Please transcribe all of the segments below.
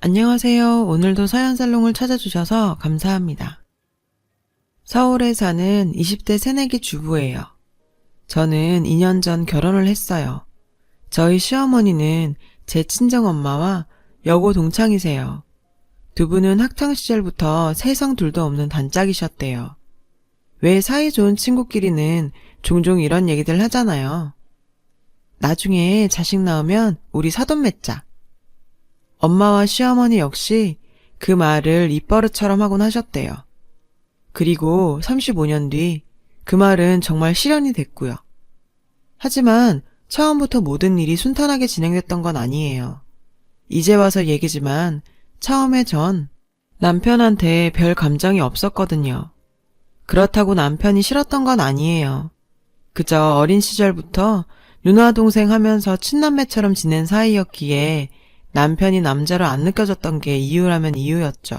안녕하세요. 오늘도 서연살롱을 찾아주셔서 감사합니다. 서울에 사는 20대 새내기 주부예요. 저는 2년 전 결혼을 했어요. 저희 시어머니는 제 친정엄마와 여고 동창이세요. 두 분은 학창시절부터 세상 둘도 없는 단짝이셨대요. 왜 사이 좋은 친구끼리는 종종 이런 얘기들 하잖아요. 나중에 자식 낳으면 우리 사돈 맺자. 엄마와 시어머니 역시 그 말을 입버릇처럼 하곤 하셨대요. 그리고 35년 뒤 그 말은 정말 실현이 됐고요. 하지만 처음부터 모든 일이 순탄하게 진행됐던 건 아니에요. 이제 와서 얘기지만 처음에 전 남편한테 별 감정이 없었거든요. 그렇다고 남편이 싫었던 건 아니에요. 그저 어린 시절부터 누나 동생 하면서 친남매처럼 지낸 사이였기에 남편이 남자로 안 느껴졌던 게 이유라면 이유였죠.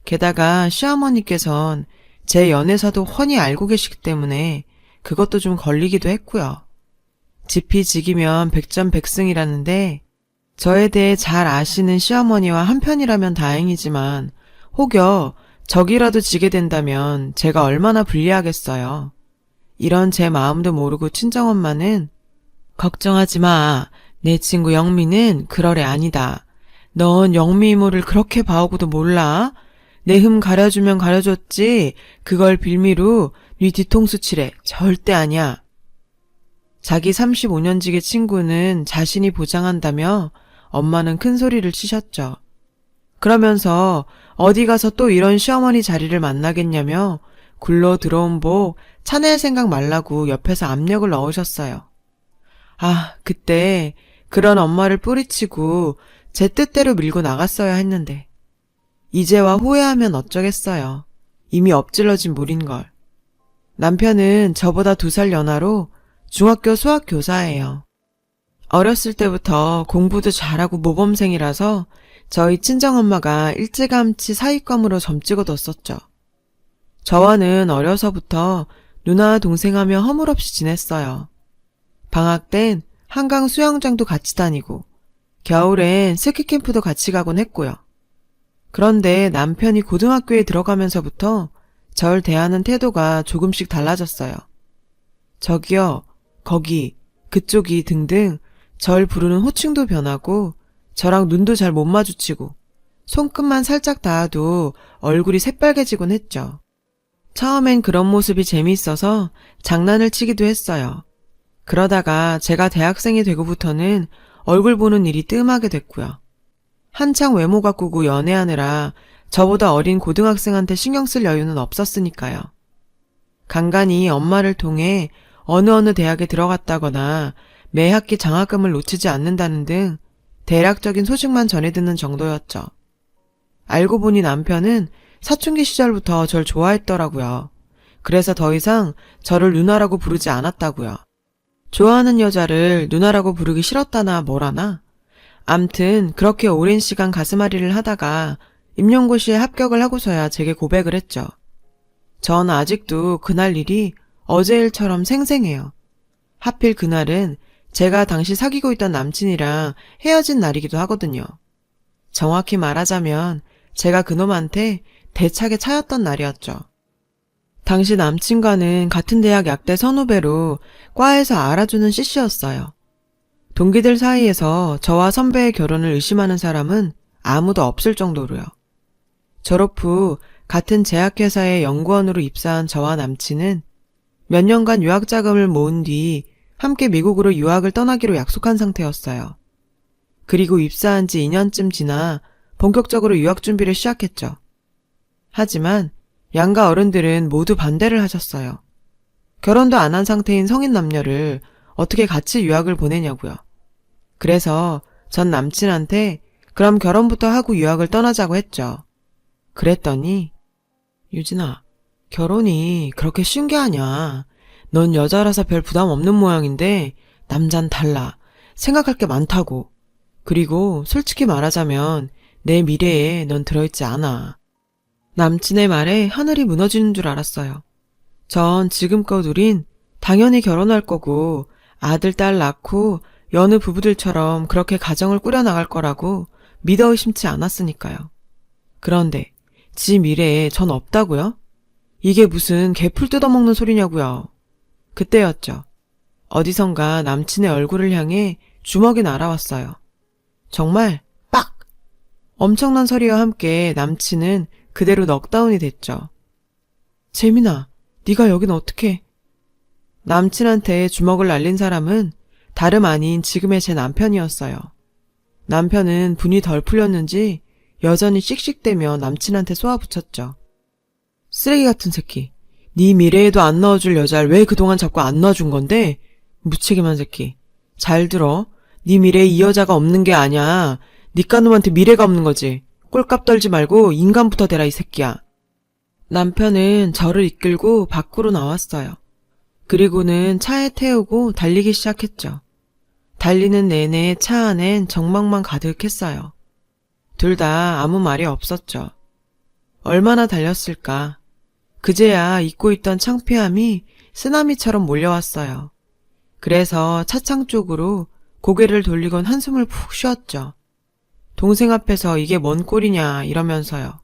게다가 시어머니께선 제 연애사도 훤히 알고 계시기 때문에 그것도 좀 걸리기도 했고요. 지피지기면 백전백승이라는데 저에 대해 잘 아시는 시어머니와 한편이라면 다행이지만 혹여 적이라도 지게 된다면 제가 얼마나 불리하겠어요. 이런 제 마음도 모르고 친정엄마는 걱정하지 마. 내 친구 영미는 그럴 애 아니다. 넌 영미 이모를 그렇게 봐오고도 몰라? 내 흠 가려주면 가려줬지 그걸 빌미로 네 뒤통수 치래. 절대 아니야. 자기 35년 지기 친구는 자신이 보장한다며 엄마는 큰 소리를 치셨죠. 그러면서 어디 가서 또 이런 시어머니 자리를 만나겠냐며 굴러 들어온 복 차낼 생각 말라고 옆에서 압력을 넣으셨어요. 아, 그때 그런 엄마를 뿌리치고 제 뜻대로 밀고 나갔어야 했는데 이제와 후회하면 어쩌겠어요. 이미 엎질러진 물인걸. 남편은 저보다 2살 연하로 중학교 수학 교사예요. 어렸을 때부터 공부도 잘하고 모범생이라서 저희 친정엄마가 일찌감치 사위감으로 점 찍어뒀었죠. 저와는 어려서부터 누나 동생하며 허물없이 지냈어요. 방학 땐 한강 수영장도 같이 다니고 겨울엔 스키캠프도 같이 가곤 했고요. 그런데 남편이 고등학교에 들어가면서부터 절 대하는 태도가 조금씩 달라졌어요. 저기요, 거기, 그쪽이 등등 절 부르는 호칭도 변하고 저랑 눈도 잘 못 마주치고 손끝만 살짝 닿아도 얼굴이 새빨개지곤 했죠. 처음엔 그런 모습이 재미있어서 장난을 치기도 했어요. 그러다가 제가 대학생이 되고부터는 얼굴 보는 일이 뜸하게 됐고요. 한창 외모 가꾸고 연애하느라 저보다 어린 고등학생한테 신경 쓸 여유는 없었으니까요. 간간히 엄마를 통해 어느 대학에 들어갔다거나 매 학기 장학금을 놓치지 않는다는 등 대략적인 소식만 전해 듣는 정도였죠. 알고 보니 남편은 사춘기 시절부터 절 좋아했더라고요. 그래서 더 이상 저를 누나라고 부르지 않았다고요. 좋아하는 여자를 누나라고 부르기 싫었다나 뭐라나? 암튼 그렇게 오랜 시간 가슴앓이를 하다가 임용고시에 합격을 하고서야 제게 고백을 했죠. 전 아직도 그날 일이 어제 일처럼 생생해요. 하필 그날은 제가 당시 사귀고 있던 남친이랑 헤어진 날이기도 하거든요. 정확히 말하자면 제가 그놈한테 대차게 차였던 날이었죠. 당시 남친과는 같은 대학 약대 선후배로 과에서 알아주는 CC였어요. 동기들 사이에서 저와 선배의 결혼을 의심하는 사람은 아무도 없을 정도로요. 졸업 후 같은 제약회사의 연구원으로 입사한 저와 남친은 몇 년간 유학자금을 모은 뒤 함께 미국으로 유학을 떠나기로 약속한 상태였어요. 그리고 입사한 지 2년쯤 지나 본격적으로 유학 준비를 시작했죠. 하지만 양가 어른들은 모두 반대를 하셨어요. 결혼도 안 한 상태인 성인 남녀를 어떻게 같이 유학을 보내냐고요. 그래서 전 남친한테 그럼 결혼부터 하고 유학을 떠나자고 했죠. 그랬더니 유진아, 결혼이 그렇게 쉬운 게 아니야. 넌 여자라서 별 부담 없는 모양인데 남잔 달라. 생각할 게 많다고. 그리고 솔직히 말하자면 내 미래에 넌 들어있지 않아. 남친의 말에 하늘이 무너지는 줄 알았어요. 전 지금껏 우린 당연히 결혼할 거고 아들, 딸 낳고 여느 부부들처럼 그렇게 가정을 꾸려나갈 거라고 믿어 의심치 않았으니까요. 그런데 지 미래에 전 없다고요? 이게 무슨 개풀 뜯어먹는 소리냐고요. 그때였죠. 어디선가 남친의 얼굴을 향해 주먹이 날아왔어요. 정말 빡! 엄청난 소리와 함께 남친은 그대로 넉다운이 됐죠. 재민아, 네가 여긴 어떻게? 남친한테 주먹을 날린 사람은 다름 아닌 지금의 제 남편이었어요. 남편은 분이 덜 풀렸는지 여전히 씩씩대며 남친한테 쏘아붙였죠. 쓰레기 같은 새끼. 네 미래에도 안 넣어줄 여자를 왜 그동안 자꾸 안 넣어준 건데? 무책임한 새끼. 잘 들어. 네 미래에 이 여자가 없는 게 아니야. 니까 놈한테 미래가 없는 거지. 꼴값 떨지 말고 인간부터 되라 이 새끼야. 남편은 저를 이끌고 밖으로 나왔어요. 그리고는 차에 태우고 달리기 시작했죠. 달리는 내내 차 안엔 정막만 가득했어요. 둘 다 아무 말이 없었죠. 얼마나 달렸을까. 그제야 잊고 있던 창피함이 쓰나미처럼 몰려왔어요. 그래서 차창 쪽으로 고개를 돌리곤 한숨을 푹 쉬었죠. 동생 앞에서 이게 뭔 꼴이냐 이러면서요.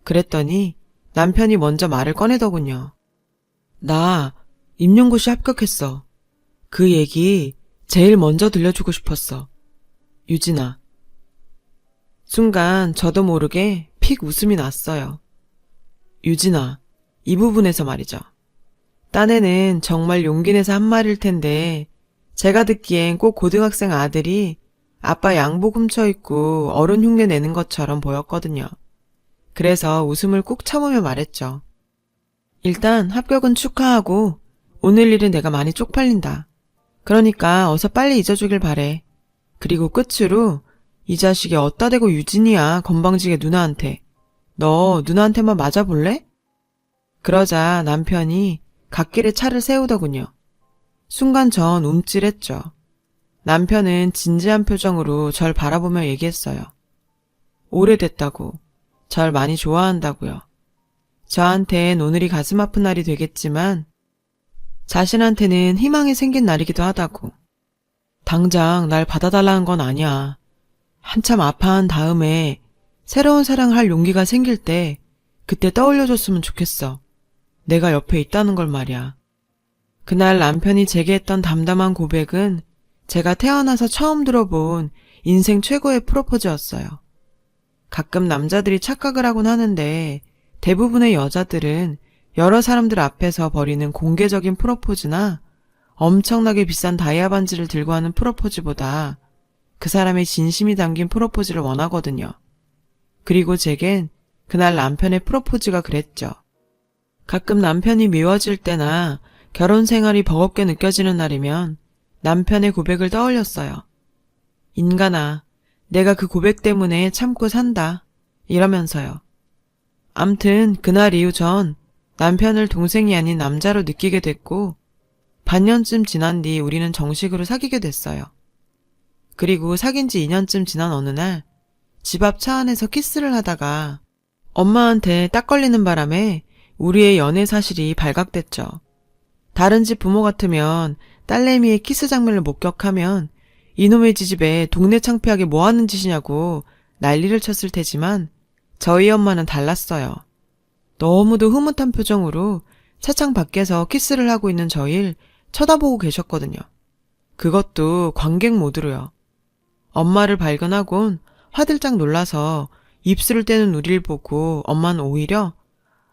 그랬더니 남편이 먼저 말을 꺼내더군요. 나 임용고시 합격했어. 그 얘기 제일 먼저 들려주고 싶었어. 유진아. 순간 저도 모르게 픽 웃음이 났어요. 유진아, 이 부분에서 말이죠. 딴에는 정말 용기 내서 한 말일 텐데 제가 듣기엔 꼭 고등학생 아들이 아빠 양복 훔쳐입고 어른 흉내 내는 것처럼 보였거든요. 그래서 웃음을 꾹 참으며 말했죠. 일단 합격은 축하하고 오늘 일은 내가 많이 쪽팔린다. 그러니까 어서 빨리 잊어주길 바래. 그리고 끝으로 이 자식이 어따 대고 유진이야 건방지게 누나한테. 너 누나한테만 맞아볼래? 그러자 남편이 갓길에 차를 세우더군요. 순간 전 움찔했죠. 남편은 진지한 표정으로 절 바라보며 얘기했어요. 오래됐다고. 절 많이 좋아한다고요. 저한텐 오늘이 가슴 아픈 날이 되겠지만 자신한테는 희망이 생긴 날이기도 하다고. 당장 날 받아달라는 건 아니야. 한참 아파한 다음에 새로운 사랑을 할 용기가 생길 때 그때 떠올려줬으면 좋겠어. 내가 옆에 있다는 걸 말이야. 그날 남편이 제게 했던 담담한 고백은 제가 태어나서 처음 들어본 인생 최고의 프로포즈였어요. 가끔 남자들이 착각을 하곤 하는데 대부분의 여자들은 여러 사람들 앞에서 벌이는 공개적인 프로포즈나 엄청나게 비싼 다이아 반지를 들고 하는 프로포즈보다 그 사람의 진심이 담긴 프로포즈를 원하거든요. 그리고 제겐 그날 남편의 프로포즈가 그랬죠. 가끔 남편이 미워질 때나 결혼 생활이 버겁게 느껴지는 날이면 남편의 고백을 떠올렸어요. 인간아, 내가 그 고백 때문에 참고 산다. 이러면서요. 암튼 그날 이후 전 남편을 동생이 아닌 남자로 느끼게 됐고 반년쯤 지난 뒤 우리는 정식으로 사귀게 됐어요. 그리고 사귄 지 2년쯤 지난 어느 날 집 앞 차 안에서 키스를 하다가 엄마한테 딱 걸리는 바람에 우리의 연애 사실이 발각됐죠. 다른 집 부모 같으면 딸내미의 키스 장면을 목격하면 이놈의 지집에 동네 창피하게 뭐하는 짓이냐고 난리를 쳤을 테지만 저희 엄마는 달랐어요. 너무도 흐뭇한 표정으로 차창 밖에서 키스를 하고 있는 저희를 쳐다보고 계셨거든요. 그것도 관객 모드로요. 엄마를 발견하곤 화들짝 놀라서 입술을 떼는 우리를 보고 엄마는 오히려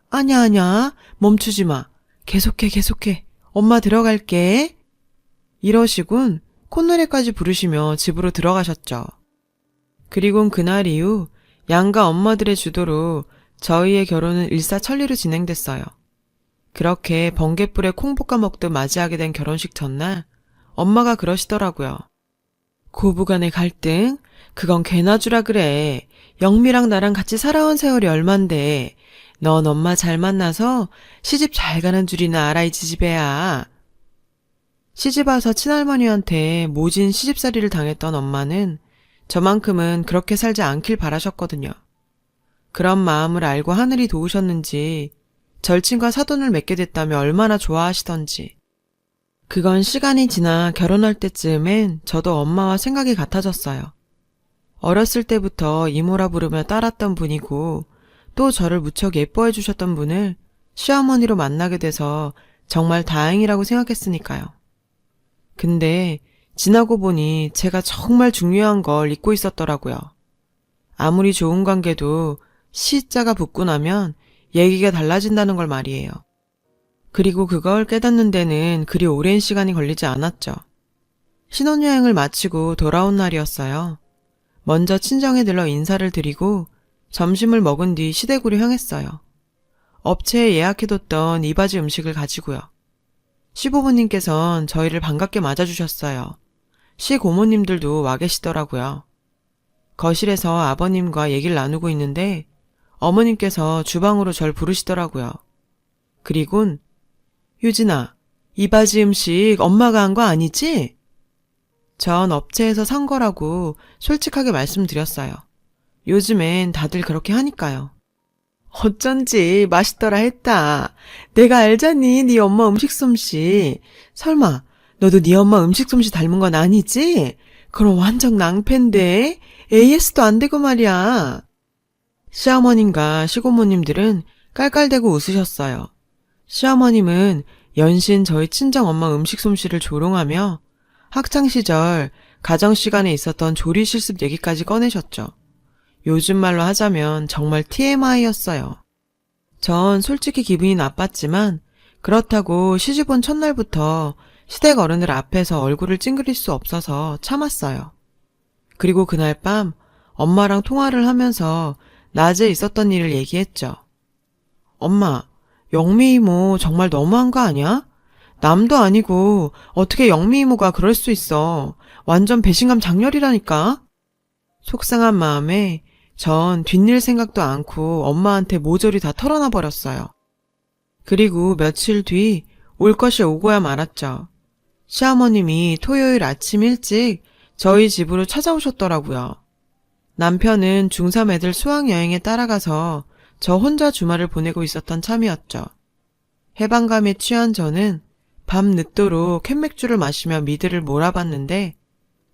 아냐 멈추지 마. 계속해. 엄마 들어갈게. 이러시군 콧노래까지 부르시며 집으로 들어가셨죠. 그리곤 그날 이후 양가 엄마들의 주도로 저희의 결혼은 일사천리로 진행됐어요. 그렇게 번갯불에 콩 볶아 먹듯 맞이하게 된 결혼식 전날 엄마가 그러시더라고요. 고부간의 갈등? 그건 개나 주라 그래. 영미랑 나랑 같이 살아온 세월이 얼만데 넌 엄마 잘 만나서 시집 잘 가는 줄이나 알아 이 지지배야. 시집 와서 친할머니한테 모진 시집살이를 당했던 엄마는 저만큼은 그렇게 살지 않길 바라셨거든요. 그런 마음을 알고 하늘이 도우셨는지 절친과 사돈을 맺게 됐다며 얼마나 좋아하시던지. 그건 시간이 지나 결혼할 때쯤엔 저도 엄마와 생각이 같아졌어요. 어렸을 때부터 이모라 부르며 따랐던 분이고 또 저를 무척 예뻐해 주셨던 분을 시어머니로 만나게 돼서 정말 다행이라고 생각했으니까요. 근데 지나고 보니 제가 정말 중요한 걸 잊고 있었더라고요. 아무리 좋은 관계도 시자가 붙고 나면 얘기가 달라진다는 걸 말이에요. 그리고 그걸 깨닫는 데는 그리 오랜 시간이 걸리지 않았죠. 신혼여행을 마치고 돌아온 날이었어요. 먼저 친정에 들러 인사를 드리고 점심을 먹은 뒤 시댁으로 향했어요. 업체에 예약해뒀던 이바지 음식을 가지고요. 시부모님께선 저희를 반갑게 맞아주셨어요. 시고모님들도 와 계시더라고요. 거실에서 아버님과 얘기를 나누고 있는데 어머님께서 주방으로 절 부르시더라고요. 그리곤 유진아, 이바지 음식 엄마가 한 거 아니지? 전 업체에서 산 거라고 솔직하게 말씀드렸어요. 요즘엔 다들 그렇게 하니까요. 어쩐지 맛있더라 했다. 내가 알잖니, 네 엄마 음식 솜씨. 설마 너도 네 엄마 음식 솜씨 닮은 건 아니지? 그럼 완전 낭패인데 AS도 안 되고 말이야. 시어머님과 시고모님들은 깔깔대고 웃으셨어요. 시어머님은 연신 저희 친정엄마 음식 솜씨를 조롱하며 학창시절 가정시간에 있었던 조리 실습 얘기까지 꺼내셨죠. 요즘 말로 하자면 정말 TMI였어요. 전 솔직히 기분이 나빴지만 그렇다고 시집온 첫날부터 시댁 어른들 앞에서 얼굴을 찡그릴 수 없어서 참았어요. 그리고 그날 밤 엄마랑 통화를 하면서 낮에 있었던 일을 얘기했죠. 엄마, 영미 이모 정말 너무한 거 아니야? 남도 아니고 어떻게 영미 이모가 그럴 수 있어. 완전 배신감 장렬이라니까. 속상한 마음에 전 뒷일 생각도 않고 엄마한테 모조리 다 털어놔 버렸어요. 그리고 며칠 뒤 올 것이 오고야 말았죠. 시어머님이 토요일 아침 일찍 저희 집으로 찾아오셨더라고요. 남편은 중3 애들 수학여행에 따라가서 저 혼자 주말을 보내고 있었던 참이었죠. 해방감에 취한 저는 밤 늦도록 캔맥주를 마시며 미드를 몰아봤는데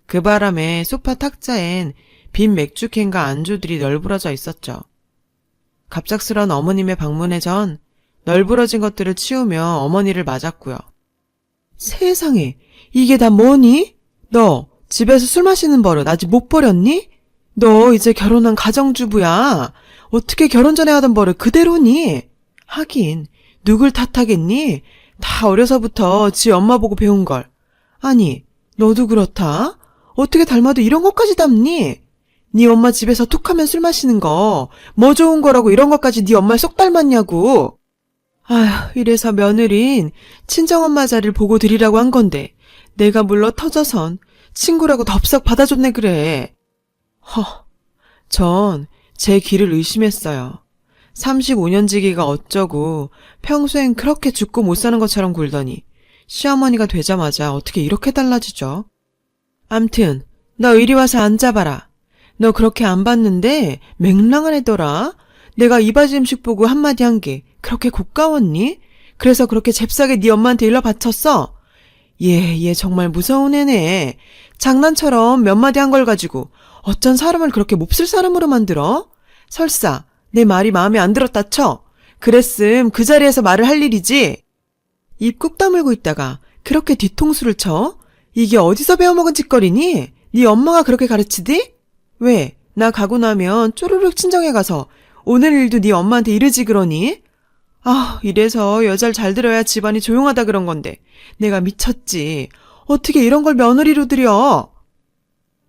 그 바람에 소파 탁자엔 빈 맥주캔과 안주들이 널브러져 있었죠. 갑작스런 어머님의 방문에 전 널브러진 것들을 치우며 어머니를 맞았고요. 세상에, 이게 다 뭐니? 너 집에서 술 마시는 버릇 아직 못 버렸니? 너 이제 결혼한 가정주부야. 어떻게 결혼 전에 하던 버릇 그대로니? 하긴 누굴 탓하겠니? 다 어려서부터 지 엄마 보고 배운 걸. 아니, 너도 그렇다? 어떻게 닮아도 이런 것까지 닮니? 네 엄마 집에서 툭하면 술 마시는 거 뭐 좋은 거라고 이런 것까지 네 엄마 쏙 닮았냐고. 아휴, 이래서 며느린 친정엄마 자리를 보고 드리라고 한 건데 내가 물러 터져선 친구라고 덥석 받아줬네 그래. 전 제 귀를 의심했어요. 35년지기가 어쩌고 평소엔 그렇게 죽고 못 사는 것처럼 굴더니 시어머니가 되자마자 어떻게 이렇게 달라지죠? 암튼 너 이리 와서 앉아봐라. 너 그렇게 안 봤는데 맹랑한 애더라. 내가 이바지 음식 보고 한마디 한 게 그렇게 고가웠니? 그래서 그렇게 잽싸게 네 엄마한테 일러 바쳤어? 얘 정말 무서운 애네. 장난처럼 몇 마디 한 걸 가지고 어쩐 사람을 그렇게 몹쓸 사람으로 만들어? 설사 내 말이 마음에 안 들었다 쳐. 그랬음 그 자리에서 말을 할 일이지. 입 꾹 다물고 있다가 그렇게 뒤통수를 쳐? 이게 어디서 배워먹은 짓거리니? 네 엄마가 그렇게 가르치디? 왜? 나 가고 나면 쪼르륵 친정에 가서 오늘 일도 네 엄마한테 이르지 그러니? 아, 이래서 여자를 잘 들어야 집안이 조용하다 그런 건데 내가 미쳤지. 어떻게 이런 걸 며느리로 들여?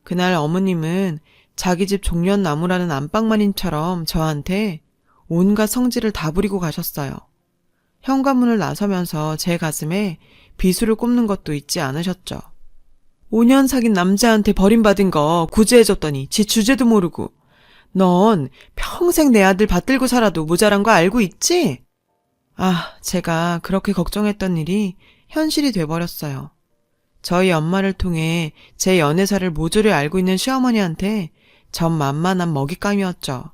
그날 어머님은 자기 집 종려나무라는 안방마님처럼 저한테 온갖 성질을 다 부리고 가셨어요. 현관문을 나서면서 제 가슴에 비수를 꼽는 것도 잊지 않으셨죠. 5년 사귄 남자한테 버림받은 거 구제해줬더니 지 주제도 모르고 넌 평생 내 아들 받들고 살아도 모자란 거 알고 있지? 아, 제가 그렇게 걱정했던 일이 현실이 돼버렸어요. 저희 엄마를 통해 제 연애사를 모조리 알고 있는 시어머니한테 전 만만한 먹잇감이었죠.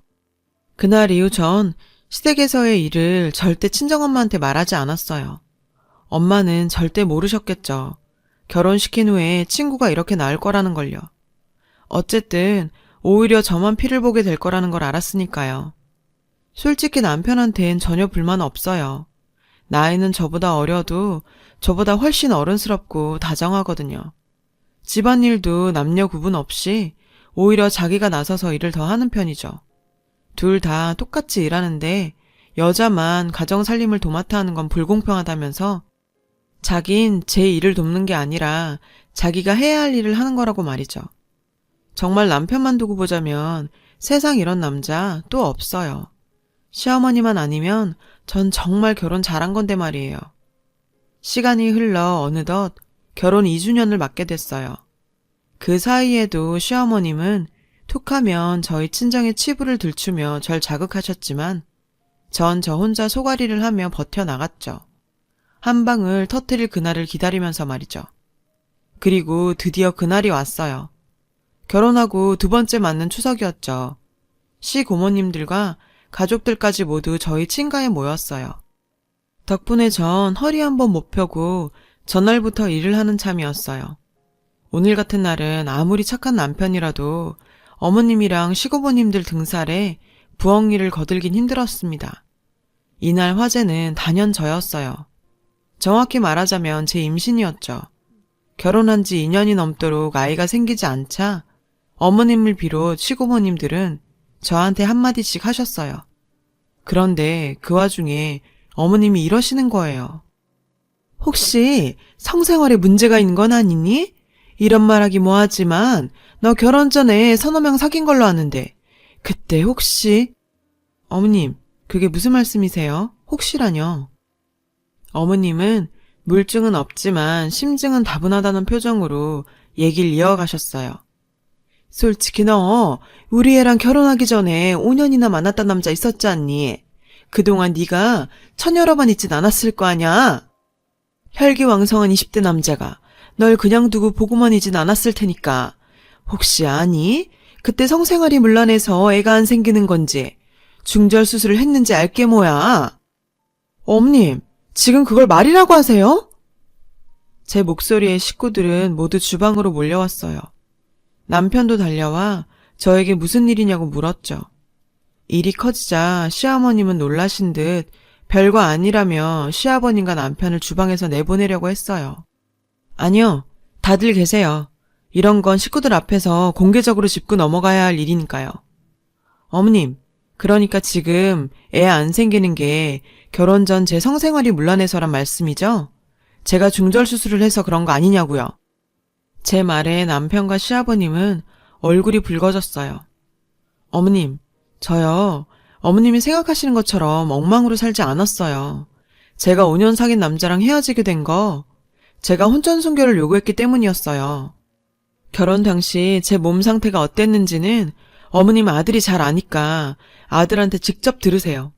그날 이후 전 시댁에서의 일을 절대 친정엄마한테 말하지 않았어요. 엄마는 절대 모르셨겠죠. 결혼시킨 후에 친구가 이렇게 나을 거라는 걸요. 어쨌든 오히려 저만 피를 보게 될 거라는 걸 알았으니까요. 솔직히 남편한텐 전혀 불만 없어요. 나이는 저보다 어려도 저보다 훨씬 어른스럽고 다정하거든요. 집안일도 남녀 구분 없이 오히려 자기가 나서서 일을 더 하는 편이죠. 둘 다 똑같이 일하는데 여자만 가정 살림을 도맡아 하는 건 불공평하다면서 자긴 제 일을 돕는 게 아니라 자기가 해야 할 일을 하는 거라고 말이죠. 정말 남편만 두고 보자면 세상 이런 남자 또 없어요. 시어머니만 아니면 전 정말 결혼 잘한 건데 말이에요. 시간이 흘러 어느덧 결혼 2주년을 맞게 됐어요. 그 사이에도 시어머님은 툭하면 저희 친정의 치부를 들추며 절 자극하셨지만 전 저 혼자 소가리를 하며 버텨나갔죠. 한 방을 터뜨릴 그날을 기다리면서 말이죠. 그리고 드디어 그날이 왔어요. 결혼하고 두 번째 맞는 추석이었죠. 시고모님들과 가족들까지 모두 저희 친가에 모였어요. 덕분에 전 허리 한번 못 펴고 전날부터 일을 하는 참이었어요. 오늘 같은 날은 아무리 착한 남편이라도 어머님이랑 시고모님들 등살에 부엌 일을 거들긴 힘들었습니다. 이날 화제는 단연 저였어요. 정확히 말하자면 제 임신이었죠. 결혼한 지 2년이 넘도록 아이가 생기지 않자 어머님을 비롯 시고모님들은 저한테 한마디씩 하셨어요. 그런데 그 와중에 어머님이 이러시는 거예요. 혹시 성생활에 문제가 있는 건 아니니? 이런 말하기 뭐하지만 너 결혼 전에 서너 명 사귄 걸로 아는데 그때 혹시... 어머님, 그게 무슨 말씀이세요? 혹시라뇨? 어머님은 물증은 없지만 심증은 다분하다는 표정으로 얘기를 이어가셨어요. 솔직히 너 우리 애랑 결혼하기 전에 5년이나 만났던 남자 있었지 않니? 그동안 네가 천여러 번 있진 않았을 거 아냐? 혈기왕성한 20대 남자가 널 그냥 두고 보고만 있진 않았을 테니까. 혹시 아니? 그때 성생활이 문란해서 애가 안 생기는 건지 중절 수술을 했는지 알게 뭐야? 어머님, 지금 그걸 말이라고 하세요? 제 목소리에 식구들은 모두 주방으로 몰려왔어요. 남편도 달려와 저에게 무슨 일이냐고 물었죠. 일이 커지자 시어머님은 놀라신 듯 별거 아니라며 시아버님과 남편을 주방에서 내보내려고 했어요. 아니요, 다들 계세요. 이런 건 식구들 앞에서 공개적으로 짚고 넘어가야 할 일이니까요. 어머님, 그러니까 지금 애 안 생기는 게 결혼 전 제 성생활이 문란해서란 말씀이죠? 제가 중절 수술을 해서 그런 거 아니냐고요. 제 말에 남편과 시아버님은 얼굴이 붉어졌어요. 어머님, 저요. 어머님이 생각하시는 것처럼 엉망으로 살지 않았어요. 제가 5년 사귄 남자랑 헤어지게 된 거 제가 혼전순결을 요구했기 때문이었어요. 결혼 당시 제 몸 상태가 어땠는지는 어머님 아들이 잘 아니까 아들한테 직접 들으세요.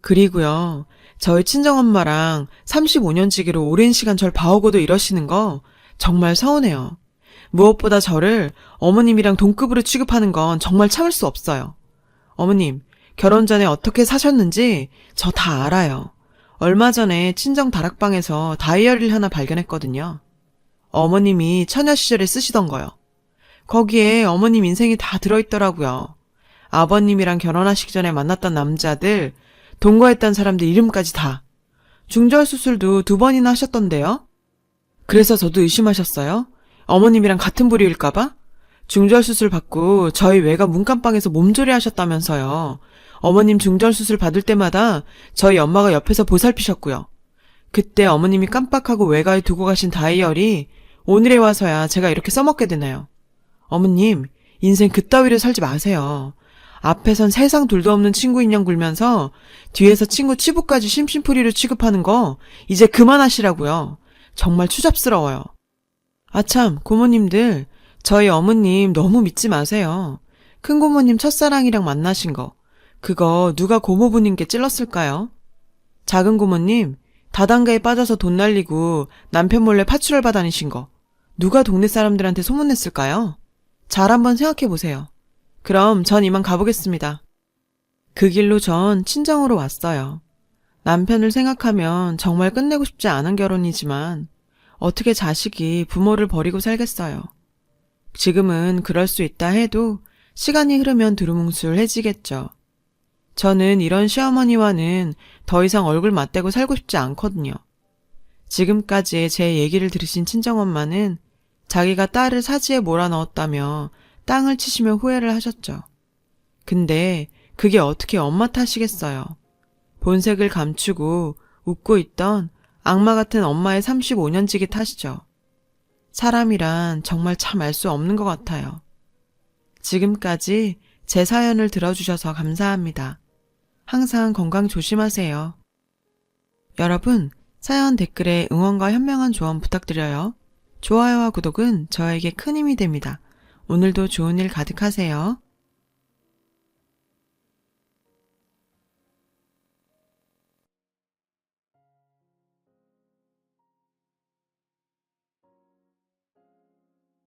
그리고요, 저희 친정엄마랑 35년지기로 오랜 시간 절 봐오고도 이러시는 거 정말 서운해요. 무엇보다 저를 어머님이랑 동급으로 취급하는 건 정말 참을 수 없어요. 어머님, 결혼 전에 어떻게 사셨는지 저 다 알아요. 얼마 전에 친정 다락방에서 다이어리를 하나 발견했거든요. 어머님이 처녀 시절에 쓰시던 거요. 거기에 어머님 인생이 다 들어있더라고요. 아버님이랑 결혼하시기 전에 만났던 남자들, 동거했던 사람들 이름까지 다. 중절 수술도 2번이나 하셨던데요. 그래서 저도 의심하셨어요. 어머님이랑 같은 부류일까봐? 중절 수술 받고 저희 외가 문간방에서 몸조리 하셨다면서요. 어머님 중절 수술 받을 때마다 저희 엄마가 옆에서 보살피셨고요. 그때 어머님이 깜빡하고 외가에 두고 가신 다이어리 오늘에 와서야 제가 이렇게 써먹게 되나요. 어머님, 인생 그따위로 살지 마세요. 앞에선 세상 둘도 없는 친구 인형 굴면서 뒤에서 친구 치부까지 심심풀이로 취급하는 거 이제 그만하시라고요. 정말 추잡스러워요. 아참, 고모님들, 저희 어머님 너무 믿지 마세요. 큰고모님 첫사랑이랑 만나신 거, 그거 누가 고모부님께 찔렀을까요? 작은 고모님, 다단가에 빠져서 돈 날리고 남편 몰래 파출을 받아다니신 거, 누가 동네 사람들한테 소문냈을까요? 잘 한번 생각해보세요. 그럼 전 이만 가보겠습니다. 그 길로 전 친정으로 왔어요. 남편을 생각하면 정말 끝내고 싶지 않은 결혼이지만 어떻게 자식이 부모를 버리고 살겠어요. 지금은 그럴 수 있다 해도 시간이 흐르면 두루뭉술해지겠죠. 저는 이런 시어머니와는 더 이상 얼굴 맞대고 살고 싶지 않거든요. 지금까지 제 얘기를 들으신 친정엄마는 자기가 딸을 사지에 몰아넣었다며 땅을 치시며 후회를 하셨죠. 근데 그게 어떻게 엄마 탓이겠어요. 본색을 감추고 웃고 있던 악마 같은 엄마의 35년지기 탓이죠. 사람이란 정말 참 알 수 없는 것 같아요. 지금까지 제 사연을 들어주셔서 감사합니다. 항상 건강 조심하세요. 여러분, 사연 댓글에 응원과 현명한 조언 부탁드려요. 좋아요와 구독은 저에게 큰 힘이 됩니다. 오늘도 좋은 일 가득하세요.